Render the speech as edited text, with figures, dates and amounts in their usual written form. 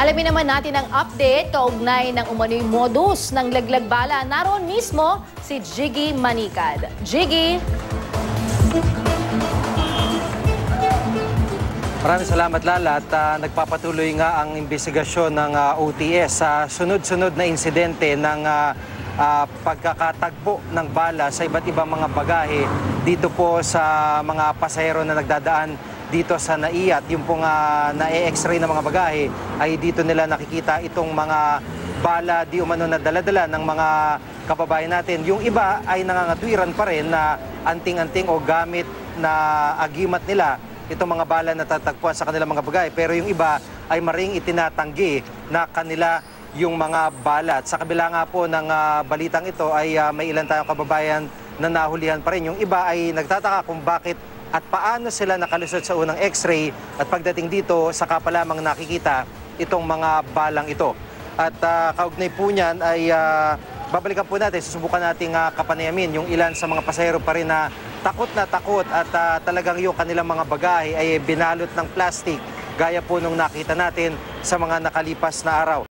Alamin naman natin ang update kaugnay ng umano'y modus ng laglag bala. Naroon mismo si Jiggy Manikad. Jiggy! Maraming salamat, Lala, at nagpapatuloy nga ang investigasyon ng OTS sa sunod-sunod na insidente ng pagkakatagpo ng bala sa iba't ibang mga bagahe dito po sa mga pasahero na nagdadaan dito sa NAIA. At yung pong na-e-x-ray na mga bagahe ay dito nila nakikita itong mga bala di umano na dala-dala ng mga kababayan natin. Yung iba ay nangangatwiran pa rin na anting-anting o gamit na agimat nila itong mga bala na tatagpuan sa kanilang mga bagahe. Pero yung iba ay maring itinatanggi na kanila yung mga bala. At sa kabila nga po ng balitang ito ay may ilan tayong kababayan na nahulihan pa rin. Yung iba ay nagtataka kung bakit at paano sila nakalusot sa unang x-ray at pagdating dito saka pa lamang nakikita itong mga balang ito. At kaugnay po niyan ay babalikan po natin, susubukan nating kapanayamin yung ilan sa mga pasahero pa rin na takot at talagang yung kanilang mga bagahe ay binalot ng plastic gaya po nung nakita natin sa mga nakalipas na araw.